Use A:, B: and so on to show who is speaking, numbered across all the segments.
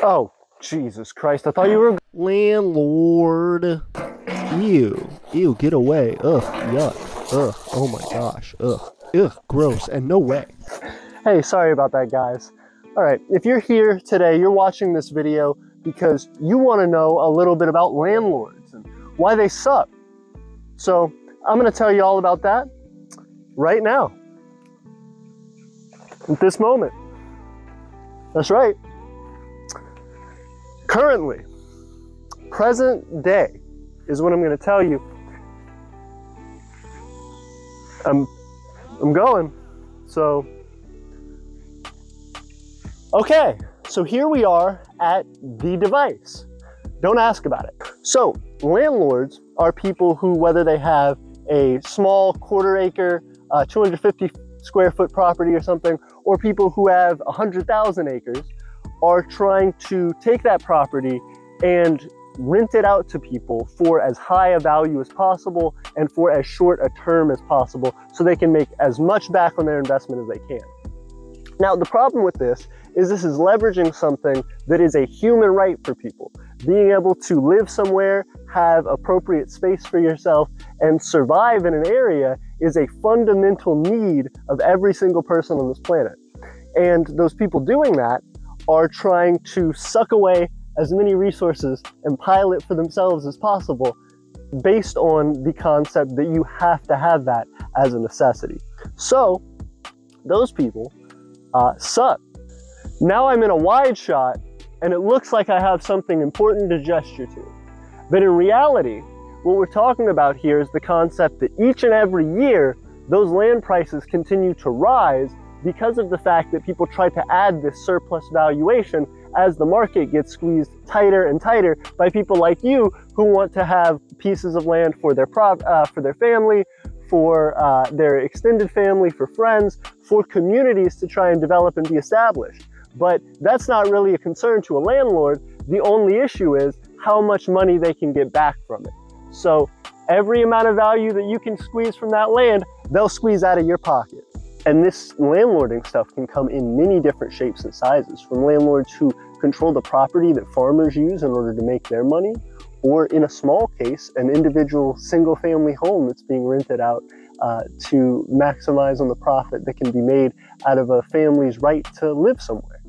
A: Oh, Jesus Christ, I thought you were...
B: Landlord. Ew. Ew, get away. Ugh, yuck. Ugh, oh my gosh. Ugh. Ugh, gross, and no way.
A: Hey, sorry about that, guys. All right, if you're here today, you're watching this video because you want to know a little bit about landlords and why they suck. So I'm going to tell you all about that right now, at this moment. That's right. Currently, present day is what I'm going to tell you. I'm going. So, okay. So here we are at the device. Don't ask about it. So landlords are people who, whether they have a small quarter-acre, 250 square foot property or something, or people who have 100,000 acres, are trying to take that property and rent it out to people for as high a value as possible and for as short a term as possible so they can make as much back on their investment as they can. Now, the problem with this is leveraging something that is a human right for people. Being able to live somewhere, have appropriate space for yourself, and survive in an area is a fundamental need of every single person on this planet. And those people doing that are trying to suck away as many resources and pile it for themselves as possible based on the concept that you have to have that as a necessity. So those people suck. Now I'm in a wide shot and it looks like I have something important to gesture to. But in reality, what we're talking about here is the concept that each and every year, those land prices continue to rise because of the fact that people try to add this surplus valuation as the market gets squeezed tighter and tighter by people like you who want to have pieces of land for their family, for their extended family, for friends, for communities to try and develop and be established. But that's not really a concern to a landlord. The only issue is how much money they can get back from it. So every amount of value that you can squeeze from that land, they'll squeeze out of your pocket. And this landlording stuff can come in many different shapes and sizes, from landlords who control the property that farmers use in order to make their money, or in a small case, an individual single-family home that's being rented out to maximize on the profit that can be made out of a family's right to live somewhere.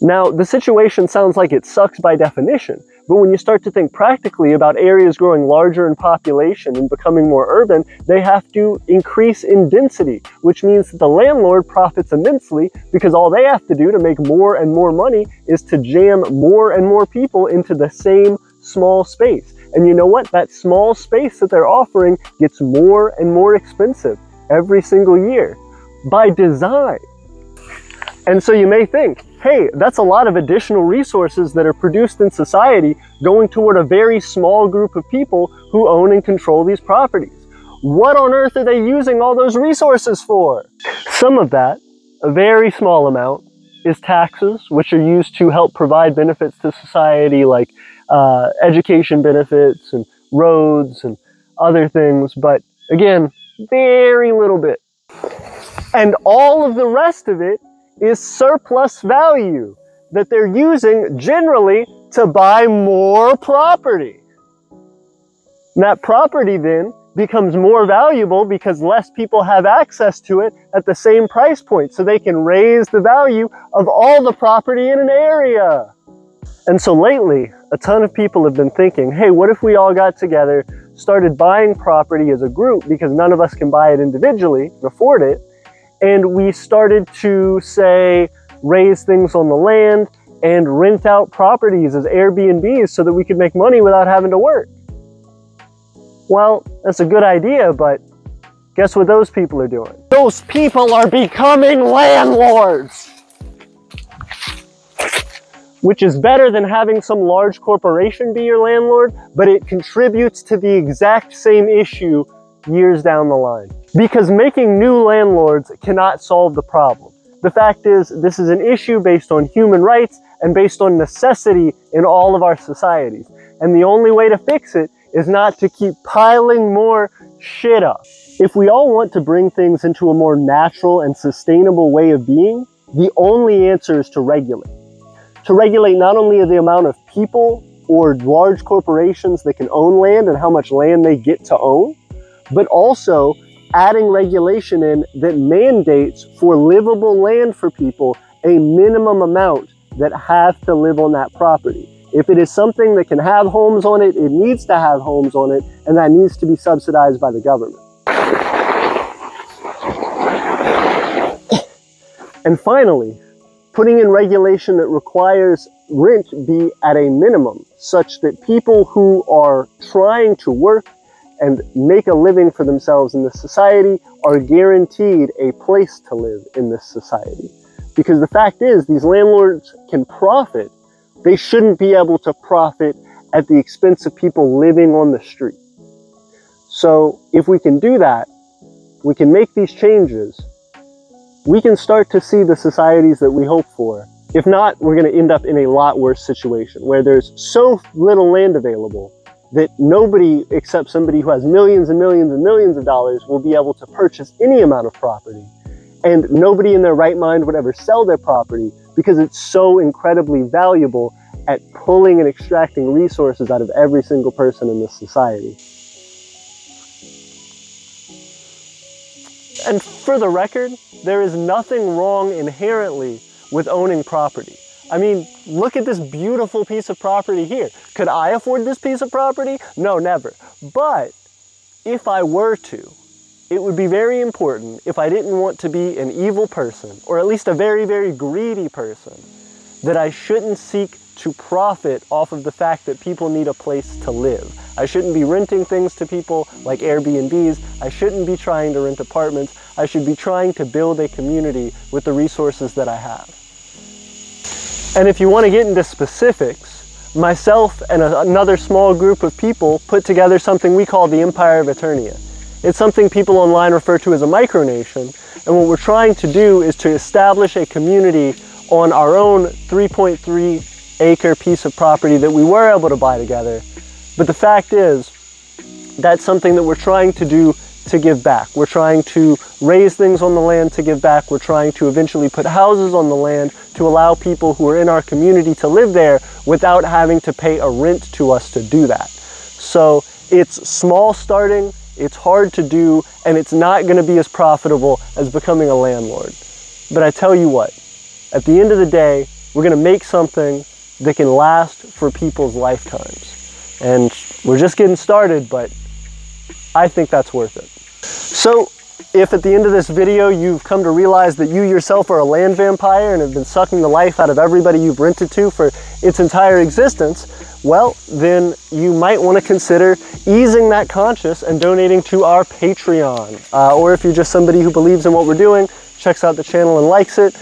A: Now, the situation sounds like it sucks by definition, but when you start to think practically about areas growing larger in population and becoming more urban, they have to increase in density, which means that the landlord profits immensely because all they have to do to make more and more money is to jam more and more people into the same small space. And you know what? That small space that they're offering gets more and more expensive every single year by design. And so you may think, hey, that's a lot of additional resources that are produced in society going toward a very small group of people who own and control these properties. What on earth are they using all those resources for? Some of that, a very small amount, is taxes, which are used to help provide benefits to society like education benefits and roads and other things, but again, very little bit. And all of the rest of it is surplus value that they're using generally to buy more property. And that property then becomes more valuable because less people have access to it at the same price point, so they can raise the value of all the property in an area. And so lately, a ton of people have been thinking, hey, what if we all got together, started buying property as a group because none of us can buy it individually and afford it, and we started to, say, raise things on the land and rent out properties as Airbnbs so that we could make money without having to work. Well, that's a good idea, but guess what those people are doing? Those people are becoming landlords! Which is better than having some large corporation be your landlord, but it contributes to the exact same issue years down the line. Because making new landlords cannot solve the problem. The fact is, this is an issue based on human rights and based on necessity in all of our societies. And the only way to fix it is not to keep piling more shit up. If we all want to bring things into a more natural and sustainable way of being, the only answer is to regulate. to regulate not only the amount of people or large corporations that can own land and how much land they get to own, but also adding regulation in that mandates for livable land for people a minimum amount that have to live on that property. If it is something that can have homes on it, it needs to have homes on it, and that needs to be subsidized by the government. And finally, putting in regulation that requires rent be at a minimum, such that people who are trying to work and make a living for themselves in this society are guaranteed a place to live in this society. Because the fact is, these landlords can profit. They shouldn't be able to profit at the expense of people living on the street. So if we can do that, we can make these changes, we can start to see the societies that we hope for. If not, we're going to end up in a lot worse situation where there's so little land available that nobody except somebody who has millions and millions and millions of dollars will be able to purchase any amount of property. And nobody in their right mind would ever sell their property because it's so incredibly valuable at pulling and extracting resources out of every single person in this society. And for the record, there is nothing wrong inherently with owning property. I mean, look at this beautiful piece of property here. Could I afford this piece of property? No, never. But if I were to, it would be very important, if I didn't want to be an evil person, or at least a very, very greedy person, that I shouldn't seek to profit off of the fact that people need a place to live. I shouldn't be renting things to people like Airbnbs. I shouldn't be trying to rent apartments. I should be trying to build a community with the resources that I have. And if you want to get into specifics, myself and another small group of people put together something we call the Empire of Aeternia. It's something people online refer to as a micronation, and what we're trying to do is to establish a community on our own 3.3-acre piece of property that we were able to buy together. But the fact is, that's something that we're trying to do to give back. We're trying to raise things on the land to give back. We're trying to eventually put houses on the land to allow people who are in our community to live there without having to pay a rent to us to do that. So it's small starting, it's hard to do, and it's not going to be as profitable as becoming a landlord. But I tell you what, at the end of the day, we're going to make something that can last for people's lifetimes. And we're just getting started, but I think that's worth it. So if at the end of this video you've come to realize that you yourself are a land vampire and have been sucking the life out of everybody you've rented to for its entire existence, well, then you might want to consider easing that conscience and donating to our Patreon. Or if you're just somebody who believes in what we're doing, checks out the channel and likes it,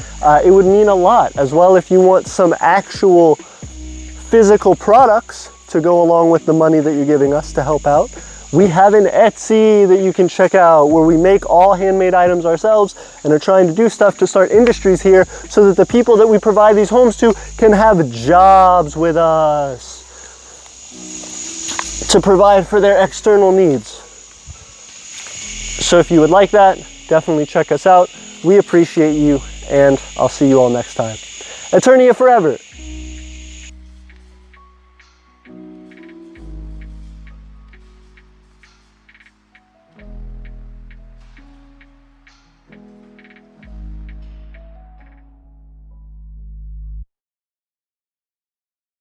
A: it would mean a lot. As well, if you want some actual physical products to go along with the money that you're giving us to help out, we have an Etsy that you can check out where we make all handmade items ourselves and are trying to do stuff to start industries here so that the people that we provide these homes to can have jobs with us to provide for their external needs. So if you would like that, definitely check us out. We appreciate you, and I'll see you all next time. Aeternia forever.